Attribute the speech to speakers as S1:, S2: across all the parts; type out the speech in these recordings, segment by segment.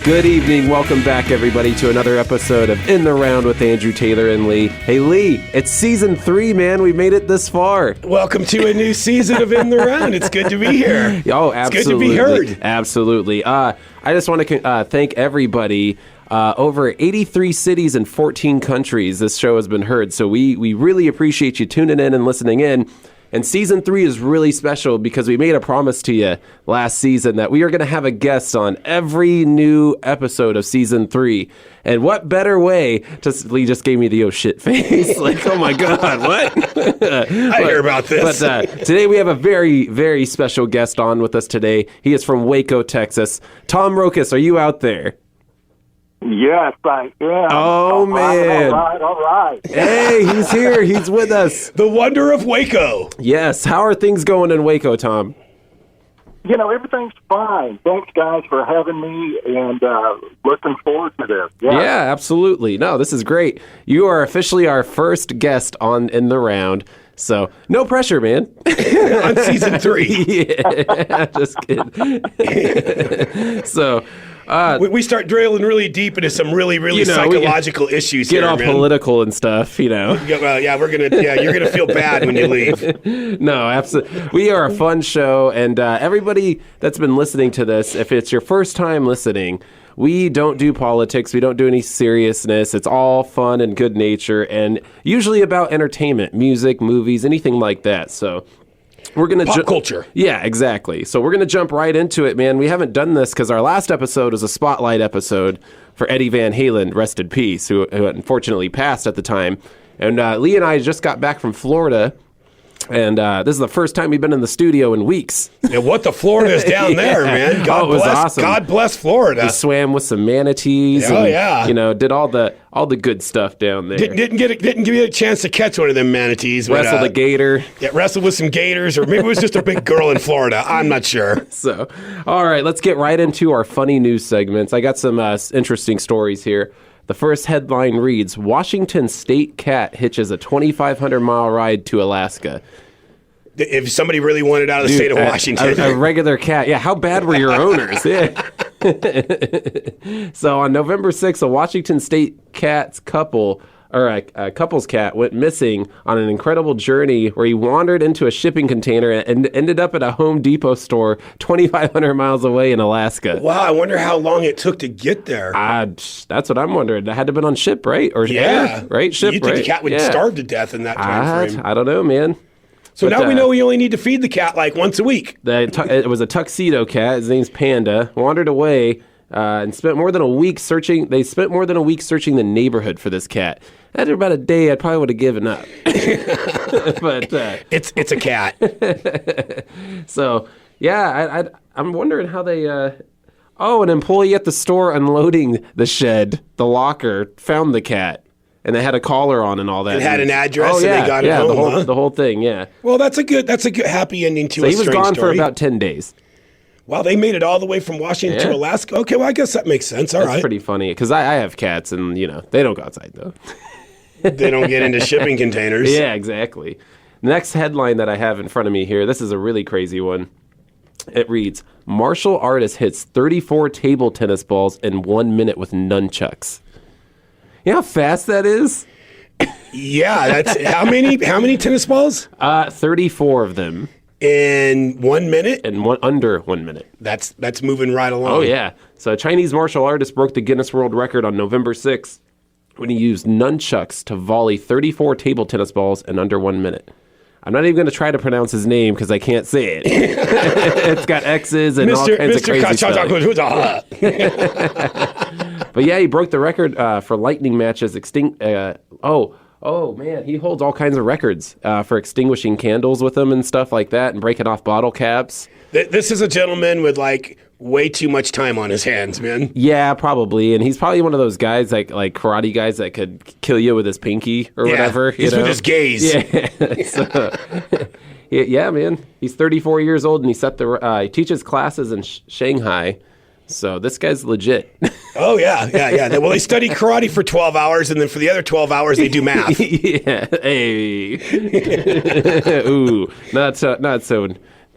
S1: Good evening. Welcome back, everybody, to another episode of In the Round with Andrew, Taylor, and Lee. Hey, Lee, it's season 3, man. We made it this far.
S2: Welcome to a new season of In the Round. It's good to be here.
S1: Oh, absolutely.
S2: It's good to be heard.
S1: Absolutely. I just want to thank everybody. Over 83 cities and 14 countries, this show has been heard. So we really appreciate you tuning in and listening in. And season 3 is really special because we made a promise to you last season that we are going to have a guest on every new episode of season 3. And what better way to... Lee just gave me the oh shit face. Like, oh my God, what?
S2: I hear about this.
S1: But today we have a very, very special guest on with us today. He is from Waco, Texas. Tom Rokas, are you out there?
S3: Yes, I am.
S1: Oh, man.
S3: All right.
S1: Hey, he's here. He's with us.
S2: The wonder of Waco.
S1: Yes. How are things going in Waco, Tom?
S3: You know, everything's fine. Thanks, guys, for having me, and looking forward to this.
S1: Yeah, absolutely. No, this is great. You are officially our first guest on In the Round. So, no pressure, man.
S2: On season 3.
S1: Yeah, just kidding. So...
S2: we start drilling really deep into some really psychological issues
S1: get
S2: here,
S1: all
S2: man.
S1: political and stuff, you know.
S2: You're gonna feel bad when you leave.
S1: No, absolutely. We are a fun show, and everybody that's been listening to this, if it's your first time listening, we don't do politics. We don't do any seriousness. It's all fun and good nature, and usually about entertainment, music, movies, anything like that. So. We're gonna
S2: pop culture.
S1: Yeah, exactly. So we're going to jump right into it, man. We haven't done this because our last episode was a spotlight episode for Eddie Van Halen, rest in peace, who unfortunately passed at the time. And Lee and I just got back from Florida, and this is the first time we've been in the studio in weeks.
S2: Yeah, what the Florida is down there, man.
S1: God bless, awesome.
S2: God bless Florida.
S1: We swam with some manatees.
S2: Oh,
S1: and,
S2: yeah.
S1: You know, did all the good stuff down there.
S2: Didn't give you a chance to catch one of them manatees.
S1: Wrestled a gator.
S2: Yeah, wrestled with some gators, or maybe it was just a big girl in Florida. I'm not sure.
S1: So, all right, let's get right into our funny news segments. I got some interesting stories here. The first headline reads, Washington State cat hitches a 2,500-mile ride to Alaska.
S2: If somebody really wanted out of the state of Washington.
S1: A regular cat. Yeah, how bad were your owners? Yeah. So on November 6th, a Washington State cat's couple, or a couple's cat, went missing on an incredible journey where he wandered into a shipping container and ended up at a Home Depot store 2,500 miles away in Alaska.
S2: Wow, I wonder how long it took to get there.
S1: That's what I'm wondering. It had to have been on ship, right? Or
S2: yeah.
S1: Air, right? Ship,
S2: you think the cat would starve to death in that time frame?
S1: I don't know, man.
S2: So now we know we only need to feed the cat like once a week.
S1: It was a tuxedo cat. His name's Panda. Wandered away and spent more than a week searching. They spent more than a week searching the neighborhood for this cat. After about a day, I probably would have given up. But
S2: it's a cat.
S1: So yeah, I'm wondering how they. An employee at the store unloading the shed, the locker, found the cat. And they had a collar on and all that.
S2: It had an address and they got it home,
S1: the whole thing, yeah.
S2: Well, that's a good happy ending to a strange story. So
S1: he was gone for about 10 days.
S2: Wow, they made it all the way from Washington to Alaska? Okay, well, I guess that makes sense. All right.
S1: That's pretty funny, because I have cats, and, you know, they don't go outside, though.
S2: They don't get into shipping containers.
S1: Yeah, exactly. Next headline that I have in front of me here, this is a really crazy one. It reads, martial artist hits 34 table tennis balls in 1 minute with nunchucks. You know how fast that is?
S2: Yeah, that's how many tennis balls?
S1: 34 of them.
S2: In 1 minute?
S1: Under 1 minute.
S2: That's moving right along.
S1: Oh, yeah. So a Chinese martial artist broke the Guinness World Record on November 6th when he used nunchucks to volley 34 table tennis balls in under 1 minute. I'm not even going to try to pronounce his name because I can't say it. It's got X's and all kinds of crazy stuff. But yeah, he broke the record for lightning matches. Oh man, he holds all kinds of records for extinguishing candles with them and stuff like that, and breaking off bottle caps.
S2: This is a gentleman with like way too much time on his hands, man.
S1: Yeah, probably. And he's probably one of those guys, like karate guys that could kill you with his pinky or whatever.
S2: He's with his gaze.
S1: Yeah. So, yeah, man. He's 34 years old, and he teaches classes in Shanghai. So this guy's legit.
S2: Oh, yeah. Well, they study karate for 12 hours, and then for the other 12 hours, they do math.
S1: Yeah. Hey. Ooh, not so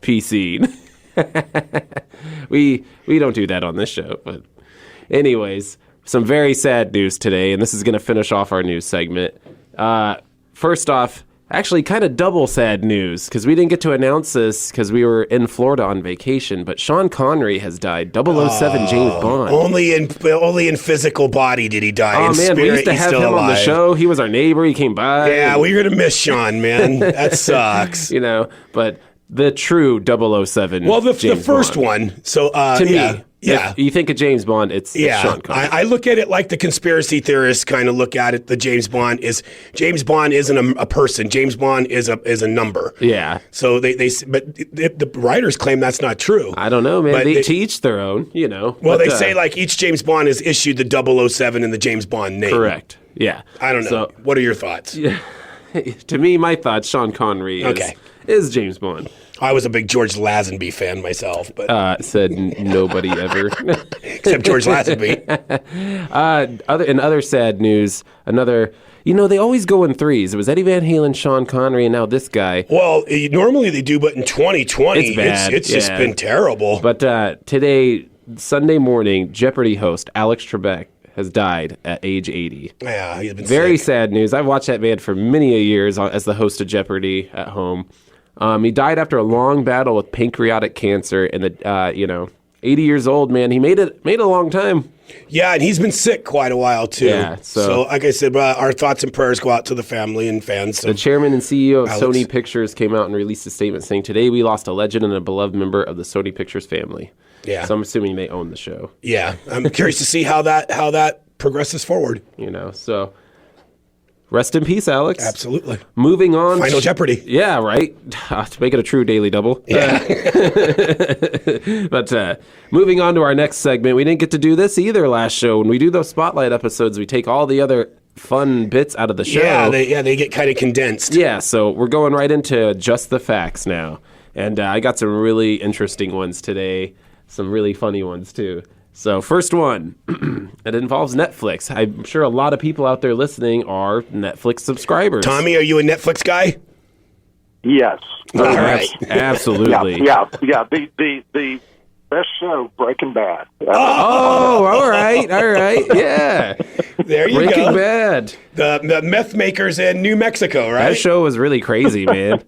S1: PC. We don't do that on this show. But anyways, some very sad news today, and this is going to finish off our news segment. First off, actually kind of double sad news because we didn't get to announce this because we were in Florida on vacation, but Sean Connery has died. 007 James Bond.
S2: Only in physical body did he die.
S1: Oh,
S2: in
S1: man,
S2: spirit,
S1: we used to have him on the show. He was our neighbor. He came by.
S2: Yeah, we're going to miss Sean, man. That sucks.
S1: But the true 007
S2: Well, the
S1: James
S2: first
S1: Bond.
S2: one. So,
S1: to me,
S2: yeah.
S1: If you think of James Bond, it's Sean Connery.
S2: I look at it like the conspiracy theorists kind of look at it. The James Bond isn't a person. James Bond is a number.
S1: Yeah.
S2: So but the writers claim that's not true.
S1: I don't know, man.
S2: But
S1: They to each their own,
S2: Well,
S1: but,
S2: they say like each James Bond is issued the 007 in the James Bond name.
S1: Correct. Yeah.
S2: I don't know.
S1: So,
S2: what are your thoughts?
S1: Yeah. To me, my thoughts, Sean Connery is James Bond.
S2: I was a big George Lazenby fan myself, but
S1: Said nobody ever.
S2: except George Lazenby.
S1: In other sad news, they always go in threes. It was Eddie Van Halen, Sean Connery, and now this guy.
S2: Well, normally they do, but in 2020,
S1: it's bad.
S2: It's just been terrible.
S1: But today, Sunday morning, Jeopardy host Alex Trebek has died at age 80.
S2: Yeah, he's been
S1: very
S2: sick.
S1: sad news. I've watched that man for many years as the host of Jeopardy at home. He died after a long battle with pancreatic cancer, and 80 years old, man. He made it a long time.
S2: Yeah, and he's been sick quite a while too.
S1: Yeah,
S2: so like I said, our thoughts and prayers go out to the family and fans.
S1: The chairman and CEO of Sony Pictures came out and released a statement saying, "Today we lost a legend and a beloved member of the Sony Pictures family."
S2: Yeah.
S1: So I'm assuming they own the show.
S2: Yeah, I'm curious to see how that progresses forward.
S1: So rest in peace, Alex.
S2: Absolutely.
S1: Moving on.
S2: Final Jeopardy.
S1: Yeah, right. To make it a true daily double.
S2: Yeah.
S1: But moving on to our next segment, we didn't get to do this either last show. When we do those spotlight episodes, we take all the other fun bits out of the show.
S2: Yeah, they get kind of condensed.
S1: Yeah, so we're going right into just the facts now. And I got some really interesting ones today, some really funny ones too. So first one, it involves Netflix. I'm sure a lot of people out there listening are Netflix subscribers.
S2: Tommy, are you a Netflix guy?
S3: Yes.
S2: All right.
S1: Absolutely.
S3: Yeah. The best show, Breaking Bad.
S1: Oh, all right. Yeah.
S2: There you
S1: Breaking
S2: go.
S1: Bad.
S2: The meth makers in New Mexico, right?
S1: That show was really crazy, man.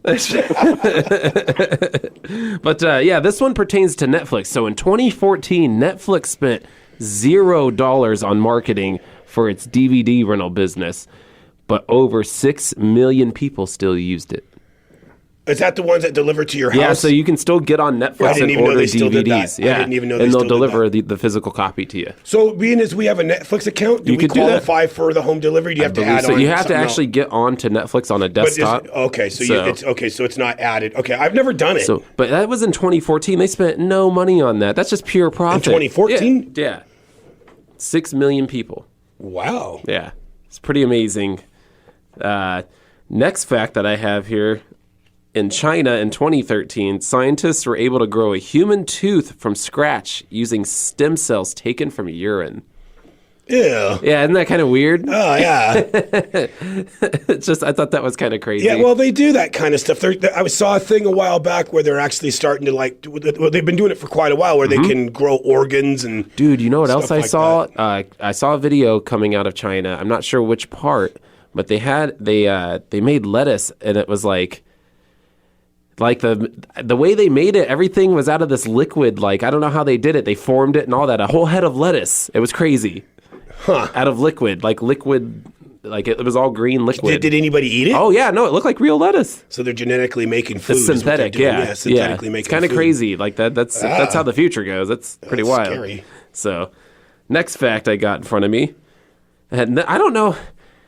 S1: But this one pertains to Netflix. So in 2014, Netflix spent $0 on marketing for its DVD rental business, but over 6 million people still used it.
S2: Is that the ones that deliver to your house?
S1: Yeah, so you can still get on Netflix and order DVDs. Yeah,
S2: I didn't even know they
S1: and they'll
S2: still did
S1: deliver
S2: that.
S1: the physical copy to you.
S2: So being as we have a Netflix account, do we qualify for the home delivery? Do you have to add on?
S1: You have to actually get onto Netflix on a desktop.
S2: So it's not added. Okay, I've never done it.
S1: But that was in 2014. They spent no money on that. That's just pure profit.
S2: In 2014?
S1: Yeah. 6 million people.
S2: Wow.
S1: Yeah. It's pretty amazing. Next fact that I have here. In China in 2013, scientists were able to grow a human tooth from scratch using stem cells taken from urine.
S2: Ew.
S1: Yeah, isn't that kind of weird?
S2: Oh, yeah.
S1: It's just, I thought that was kind of crazy.
S2: Yeah, well, they do that kind of stuff. I saw a thing a while back where they're actually starting to they've been doing it for quite a while where they can grow organs and
S1: Dude, you know what else I saw?
S2: that.
S1: I saw a video coming out of China. I'm not sure which part, but they made lettuce and it was like the way they made it, everything was out of this liquid. Like, I don't know how they did it. They formed it and all that. A whole head of lettuce. It was crazy.
S2: Huh.
S1: Out of liquid. Like it was all green liquid.
S2: Did anybody eat it?
S1: Oh, yeah. No, it looked like real lettuce.
S2: So they're genetically making food.
S1: It's synthetic, yeah.
S2: Synthetically making
S1: It's kind of
S2: food.
S1: crazy. Like that's how the future goes. That's pretty wild.
S2: Scary.
S1: So, next fact I got in front of me. And I don't know.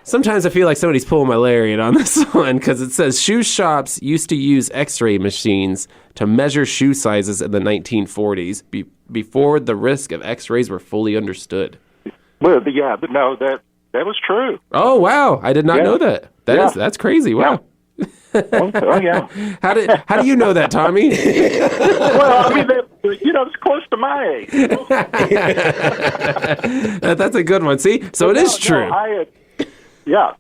S1: Sometimes I feel like somebody's pulling my lariat on this one because it says shoe shops used to use x-ray machines to measure shoe sizes in the 1940s before the risk of x-rays were fully understood.
S3: Well, yeah, but no, that was true.
S1: Oh, wow. I did not know that. That's crazy. Wow.
S3: Oh, yeah.
S1: How do you know that, Tommy?
S3: Well, I mean, it's close to my age.
S1: That's a good one. See? So it is true.
S3: Yeah.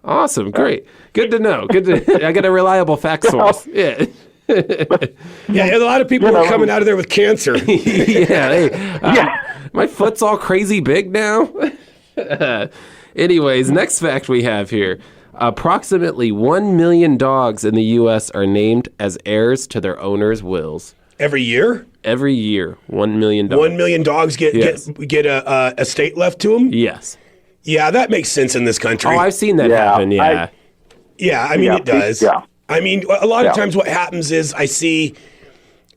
S1: Awesome. Great. Good to know. I got a reliable fact source. Yeah.
S2: Yeah, a lot of people are coming out of there with cancer.
S1: My foot's all crazy big now. Anyways, next fact we have here. Approximately 1 million dogs in the U.S. are named as heirs to their owners' wills.
S2: Every year?
S1: Every year, 1 million dogs.
S2: 1 million dogs get a estate left to them?
S1: Yes.
S2: Yeah, that makes sense in this country.
S1: Oh, I've seen that happen, yeah.
S2: I mean, it does.
S3: Yeah.
S2: I mean, a lot of times what happens is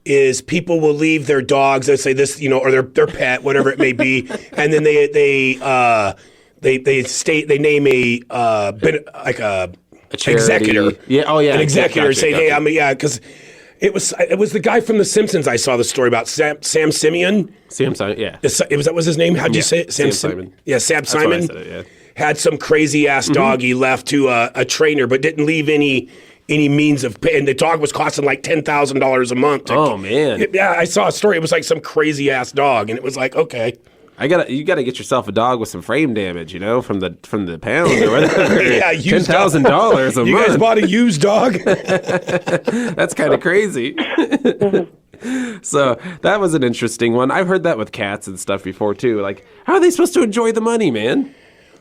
S2: is people will leave their dogs, let's say this, or their pet, whatever it may be, and then they name a
S1: charity.
S2: executor.
S1: Yeah. Oh, yeah.
S2: An executor
S1: gotcha,
S2: saying, hey, because it was the guy from The Simpsons I saw the story about, Sam Simeon.
S1: Sam Simon, yeah.
S2: That was his name? How'd you say it?
S1: Sam Simon.
S2: Yeah, Sam
S1: That's why
S2: Simon.
S1: I said it, yeah.
S2: Had some crazy ass dog he left to a trainer, but didn't leave any means of pay. And the dog was costing like $10,000 a month.
S1: Oh, man.
S2: Yeah, I saw a story. It was like some crazy ass dog, and it was like, okay.
S1: You gotta get yourself a dog with some frame damage, from the pound or whatever.
S2: Yeah,
S1: $10,000 a month.
S2: You guys bought a used dog?
S1: That's kind of crazy. So that was an interesting one. I've heard that with cats and stuff before too. Like, how are they supposed to enjoy the money, man?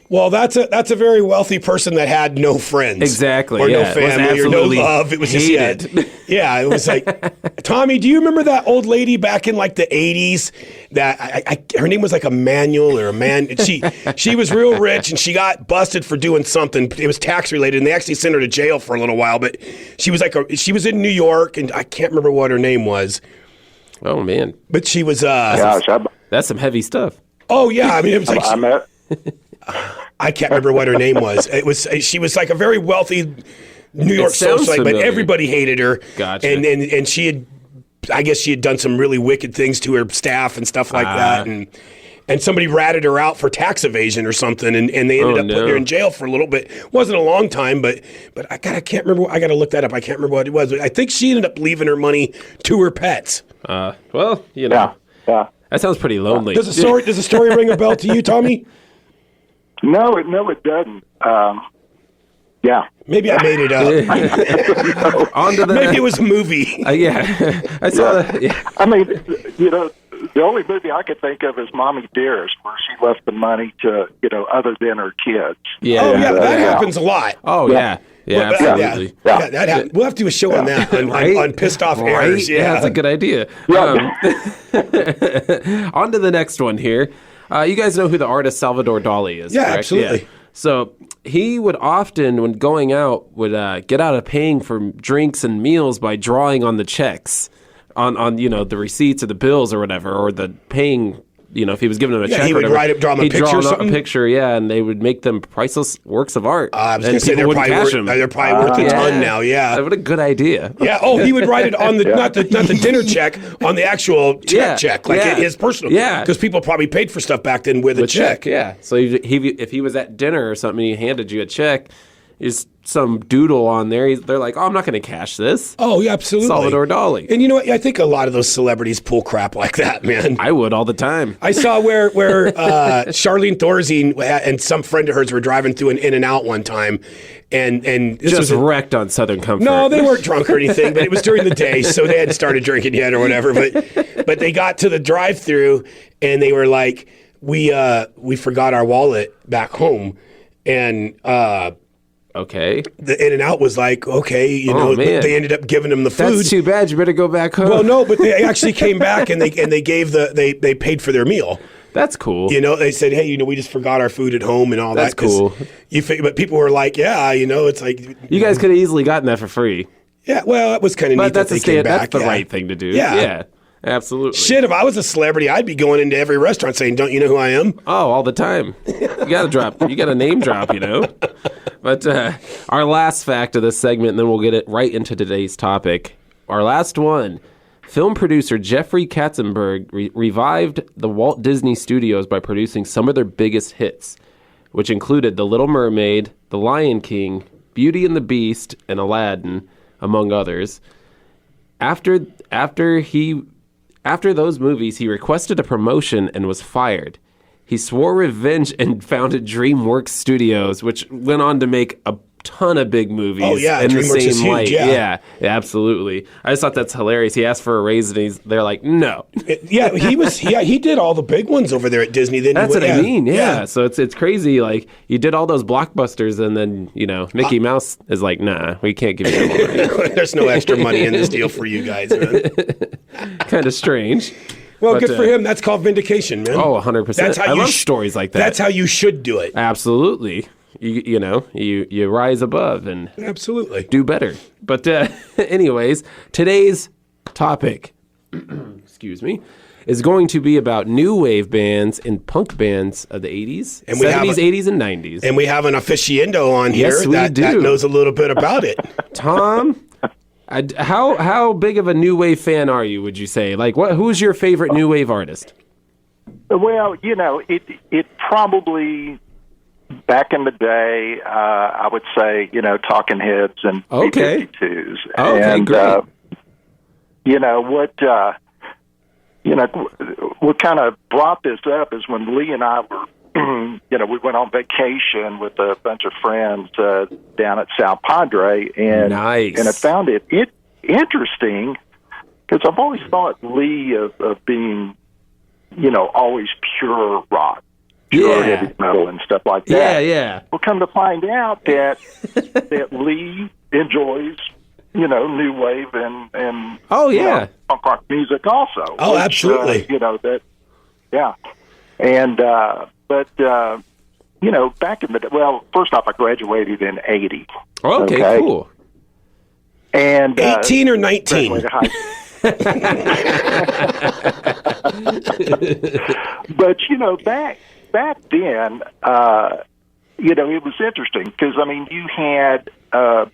S2: Well, that's a very wealthy person that had no friends.
S1: Exactly.
S2: Or
S1: yeah.
S2: no family or no love. It was just, it was like, Tommy, do you remember that old lady back in like the 80s that her name was like Emmanuel or a man? She was real rich and she got busted for doing something. It was tax related and they actually sent her to jail for a little while, but she was she was in New York and I can't remember what her name was.
S1: Oh man.
S2: But she was
S1: that's some heavy stuff.
S2: Oh yeah, I mean it was like I can't remember what her name was. She was like a very wealthy New York socialite, but everybody hated her.
S1: Gotcha.
S2: And I guess she had done some really wicked things to her staff and stuff like that. And somebody ratted her out for tax evasion or something, and they ended up putting her in jail for a little bit. It wasn't a long time, but I can't remember. I got to look that up. I can't remember what it was. I think she ended up leaving her money to her pets.
S1: Well, Yeah. That sounds pretty lonely.
S2: Does the story ring a bell to you, Tommy?
S3: No, it doesn't. Yeah.
S2: Maybe I made it up. Maybe it was a movie.
S1: Yeah. I saw that. Yeah.
S3: I mean, the only movie I could think of is Mommy Dearest, where she left the money to, other than her kids.
S1: Yeah.
S2: Oh, yeah, that happens a lot.
S1: Oh, yeah. Yeah, absolutely.
S2: Yeah, that happens. We'll have to do a show on that, on pissed off heirs.
S1: Yeah, that's a good idea. On to the next one here. You guys know who the artist Salvador Dali is,
S2: Yeah,
S1: correct?
S2: absolutely.
S1: Yeah. So he would often, when going out, would get out of paying for drinks and meals by drawing on the checks, on the receipts or the bills or whatever, or the paying. If he was giving them a check,
S2: he would draw them a picture or something.
S1: A picture, and they would make them priceless works of art.
S2: I was going to say they're probably worth a ton now. Yeah,
S1: what a good idea.
S2: Yeah. Oh, he would write it on the not the dinner check, on the actual check, like his personal. Yeah, because people probably paid for stuff back then with a check.
S1: Yeah. So if he was at dinner or something, he handed you a check. Is some doodle on there. They're like, I'm not going to cash this.
S2: Oh, yeah, absolutely.
S1: Salvador Dali.
S2: And you know what? I think a lot of those celebrities pull crap like that, man.
S1: I would all the time.
S2: I saw where Charlene Thorzine and some friend of hers were driving through an In-N-Out one time, and this
S1: just wrecked on Southern Comfort.
S2: No, they weren't drunk or anything, but it was during the day, so they hadn't started drinking yet or whatever. But they got to the drive-through, and they were like, we forgot our wallet back home, and
S1: okay.
S2: The In-N-Out was like, okay, they ended up giving them the food.
S1: That's too bad. You better go back home.
S2: Well, no, but they actually came back and they gave they paid for their meal.
S1: That's cool.
S2: They said, hey, we just forgot our food at home and all
S1: that. That's cool.
S2: But people were like, yeah, it's like
S1: you guys could have easily gotten that for free.
S2: Yeah, well, that was kind of neat.
S1: But
S2: that's
S1: the right thing to do.
S2: Yeah.
S1: Absolutely.
S2: Shit, if I was a celebrity, I'd be going into every restaurant saying, "Don't you know who I am?"
S1: Oh, all the time. You got to name drop, But our last fact of this segment, and then we'll get it right into today's topic. Our last one. Film producer Jeffrey Katzenberg revived the Walt Disney Studios by producing some of their biggest hits, which included The Little Mermaid, The Lion King, Beauty and the Beast, and Aladdin, among others. After those movies, he requested a promotion and was fired. He swore revenge and founded DreamWorks Studios, which went on to make a ton of big movies.
S2: Oh, yeah,
S1: in the
S2: DreamWorks
S1: same
S2: is huge,
S1: light.
S2: yeah.
S1: Yeah, absolutely. I just thought that's hilarious. He asked for a raise, and they're like, no.
S2: He did all the big ones over there at Disney. Then
S1: That's what I mean. Yeah. So it's crazy. Like, you did all those blockbusters, and then Mickey Mouse is like, nah, we can't give you that money.
S2: There's no extra money in this deal for you guys, man.
S1: Kind of strange.
S2: Well, good for him. That's called vindication, man.
S1: Oh, 100%. I love stories like that.
S2: That's how you should do it.
S1: Absolutely. You rise above and
S2: absolutely
S1: do better. But anyways, today's topic, excuse me, is going to be about new wave bands and punk bands of the 80s, and 70s, 80s, and 90s.
S2: And we have an aficionado on
S1: Yes,
S2: here
S1: we
S2: that knows a little bit about it.
S1: Tom, how big of a new wave fan are you, would you say? Like, who's your favorite new wave artist?
S3: Well, it probably... Back in the day, I would say, Talking Heads and B-52s.
S1: Okay,
S3: and,
S1: great.
S3: What kind of brought this up is when Lee and I were, we went on vacation with a bunch of friends down at South Padre, and
S1: nice.
S3: And I found it interesting because I've always thought Lee of being, always pure rock. Pure heavy metal and stuff like that.
S1: Yeah.
S3: Well, come to find out that Lee enjoys, new wave and punk rock music also.
S2: Oh, absolutely.
S3: And back in the first off, I graduated in '80.
S1: Okay, cool.
S3: And
S2: 18 or 19.
S3: But back then, it was interesting because, you had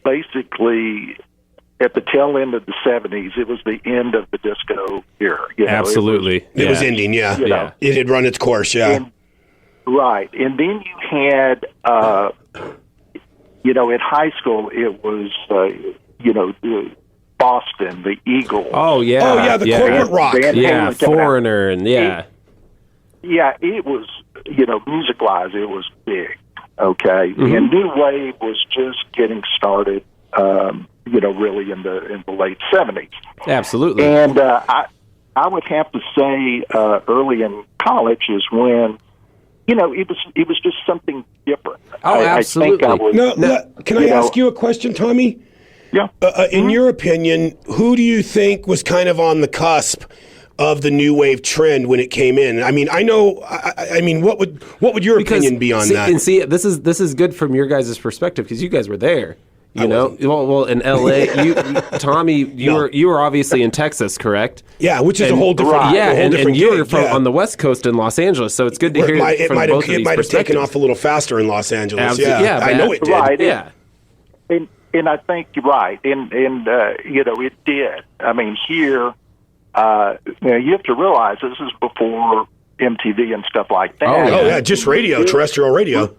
S3: basically at the tail end of the 70s, it was the end of the disco era.
S1: Absolutely.
S2: It was ending, yeah. It had run its course,
S3: Right. And then you had, in high school, it was, Boston, the Eagles.
S1: Oh, yeah.
S2: Oh, yeah, the corporate rock.
S1: Yeah, Foreigner, and
S3: it was, music-wise, it was big, okay?
S1: Mm-hmm.
S3: And new wave was just getting started, really in the late 70s.
S1: Absolutely.
S3: And I would have to say early in college is when, it was just something different.
S1: Oh, absolutely.
S3: I think
S2: can I ask you a question, Tommy?
S3: Yeah.
S2: In your opinion, who do you think was kind of on the cusp of the new wave trend when it came in? I mean, what would your opinion be on that?
S1: And see, this is good from your guys' perspective because you guys were there. Well, in L.A., Tommy, you were obviously in Texas, correct?
S2: Yeah, which is a whole different.
S1: Yeah, and you were
S2: from
S1: on the West Coast in Los Angeles, so it's good to hear from both of these
S2: It might have taken off a little faster in Los Angeles. Yeah, I know it did.
S3: Right.
S1: Yeah.
S3: And I think you're right, and it did. I mean, here, you have to realize this is before MTV and stuff like that.
S2: Oh yeah, just radio, terrestrial radio.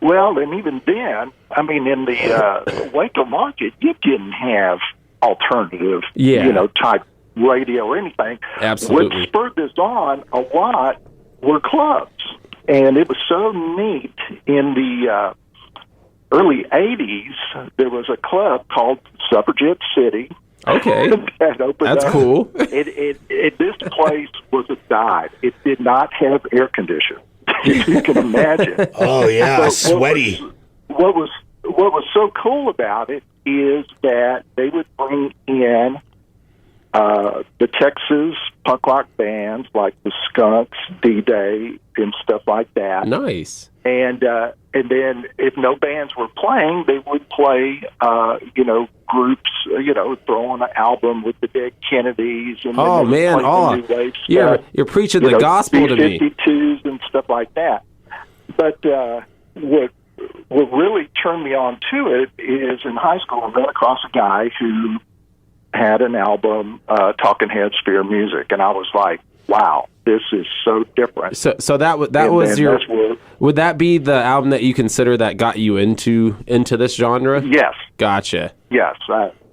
S3: Well, and even then, I mean, in the Waco market, you didn't have alternative, type radio or anything.
S1: Absolutely.
S3: What spurred this on a lot were clubs, and it was so neat in the early 80s, there was a club called Suffragette City.
S1: Okay. That's cool.
S3: This place was a dive. It did not have air conditioning. You can imagine.
S2: Oh, yeah, sweaty.
S3: What was so cool about it is that they would bring in the Texas punk rock bands like the Skunks, D-Day, and stuff like that.
S1: Nice.
S3: And then if no bands were playing, they would play, groups, throw on an album with the Dead Kennedys. And
S1: Oh, man. Oh, you're preaching the gospel to me.
S3: B-52s and stuff like that. But what really turned me on to it is in high school, I ran across a guy who had an album, Talking Heads Fear Music, and I was like, wow, this is so different.
S1: So that was your. Would that be the album that you consider that got you into this genre?
S3: Yes.
S1: Gotcha.
S3: Yes,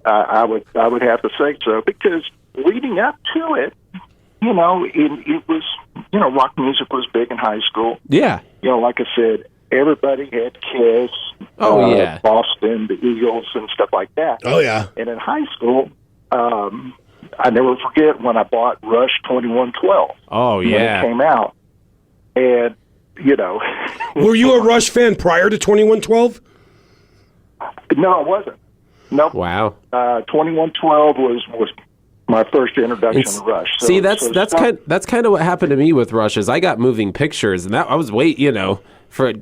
S3: I would have to say so, because leading up to it, it was, rock music was big in high school.
S1: Yeah.
S3: Like I said, everybody had Kiss.
S1: Oh, yeah.
S3: Boston, the Eagles, and stuff like that.
S2: Oh, yeah.
S3: And in high school, I never forget when I bought Rush 2112.
S1: Oh, yeah.
S3: When it came out. And,
S2: Were you a Rush fan prior to 2112?
S3: No, I wasn't. Nope.
S1: Wow.
S3: 2112 was my first introduction to Rush.
S1: So, that's kind of what happened to me with Rush. Is I got Moving Pictures, and that I was for.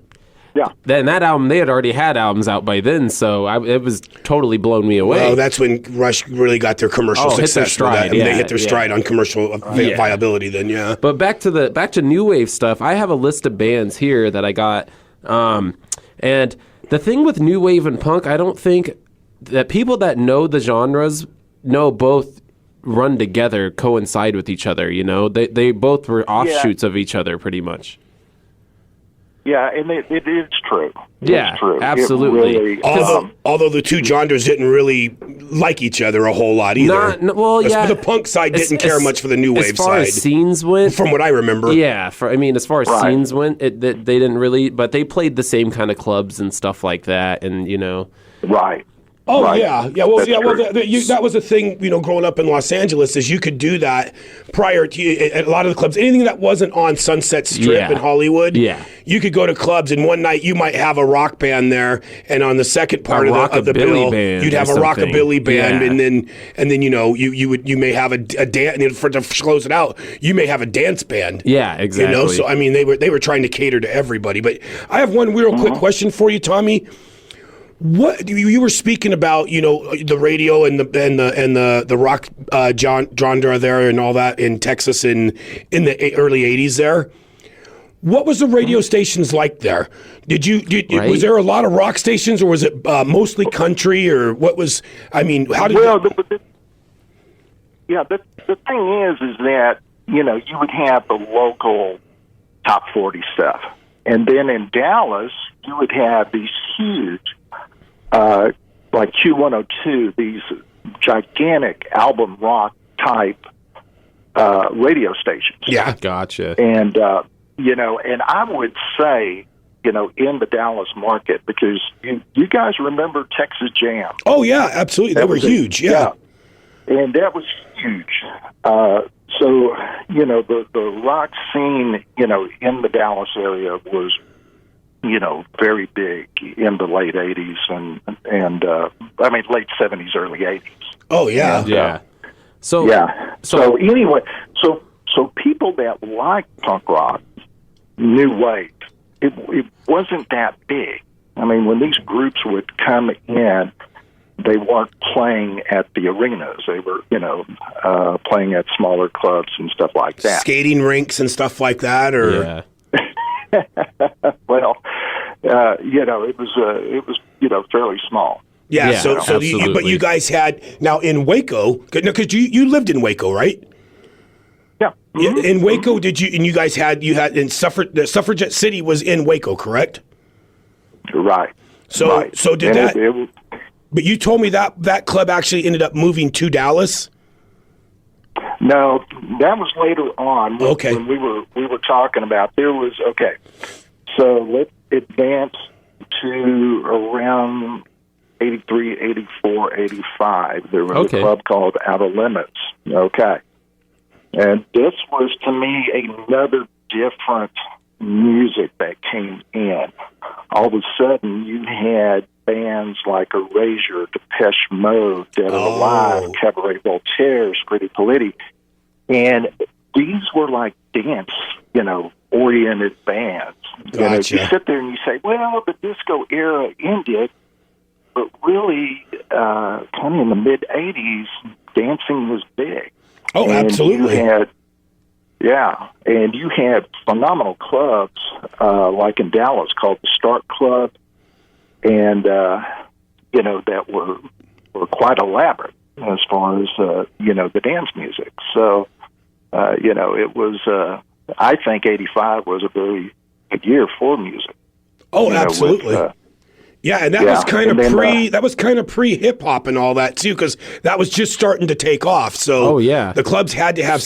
S3: Yeah.
S1: Then that album, they had already had albums out by then, so it was totally blown me away.
S2: Well, that's when Rush really got their commercial success.
S1: Hit their stride,
S2: they hit their stride on commercial viability then, yeah.
S1: But back to new wave stuff, I have a list of bands here that I got. And the thing with new wave and punk, I don't think that people that know the genres know both run together, coincide with each other, They both were offshoots of each other pretty much.
S3: Yeah, and it is true.
S1: Yeah,
S3: it's true.
S1: Absolutely.
S2: Although the two genres didn't really like each other a whole lot either.
S1: The
S2: punk side didn't care much for the new wave side.
S1: As far as scenes went,
S2: from what I remember.
S1: Yeah, as far as scenes went, they didn't really, but they played the same kind of clubs and stuff like that, and
S3: Right.
S2: Oh,
S3: right.
S2: yeah. Well, that was the thing, growing up in Los Angeles, is you could do that prior to at a lot of the clubs. Anything that wasn't on Sunset Strip in Hollywood, you could go to clubs, and one night you might have a rock band there, and on the second part of the bill, you'd have a rockabilly band, and then you may have a dance, and to close it out, you may have a dance band.
S1: Yeah, exactly.
S2: So they were trying to cater to everybody. But I have one real quick question for you, Tommy. What you were speaking about, the radio and the rock genre there and all that in Texas in the early '80s there. What was the radio stations like there? Was there a lot of rock stations, or was it mostly country, or what was? How did?
S3: Well, the thing is that you would have the local top 40 stuff, and then in Dallas you would have these huge. Like Q102, these gigantic album rock type radio stations.
S2: Yeah,
S1: gotcha.
S3: And and I would say, in the Dallas market, because you guys remember Texas Jam?
S2: Oh yeah, absolutely. They were huge. Yeah,
S3: and that was huge. So the rock scene, in the Dallas area was. Very big in the late 80s and late 70s, early 80s.
S2: Oh, yeah.
S3: And,
S1: yeah.
S3: So anyway, so people that like punk rock, new wave, it wasn't that big. When these groups would come in, they weren't playing at the arenas. They were, playing at smaller clubs and stuff like that.
S2: Skating rinks and stuff like that, or...
S1: Yeah.
S3: Well, it was fairly small.
S2: Yeah.
S1: Yeah,
S2: so but you guys had now in Waco, because you lived in Waco, right?
S3: Yeah. Mm-hmm.
S2: In Waco, you guys had in the Suffragette City was in Waco, correct?
S3: Right.
S2: So did
S3: and
S2: that? But you told me that club actually ended up moving to Dallas.
S3: No, that was later on.
S2: Okay.
S3: When we were talking about there was So let's advance to around 83, 84, 85. There was a club called Outer Limits. Okay. And this was, to me, another different music that came in. All of a sudden, you had bands like Erasure, Depeche Mode, Dead or
S2: Oh.
S3: Alive, Cabaret Voltaire, Scritti Politti. And these were like dance, oriented bands.
S2: Gotcha.
S3: You sit there and you say, well, the disco era ended, but really, kind of in the mid-'80s, dancing was big.
S2: Oh,
S3: And
S2: absolutely.
S3: And you had phenomenal clubs, like in Dallas called the Start Club, and, that were quite elaborate as far as, the dance music. So, it was, I think 85 was a very good year for music.
S2: Oh, absolutely. Yeah, and that was kind of pre hip hop and all that too, because that was just starting to take off. So
S1: Oh, yeah.
S2: the clubs had to have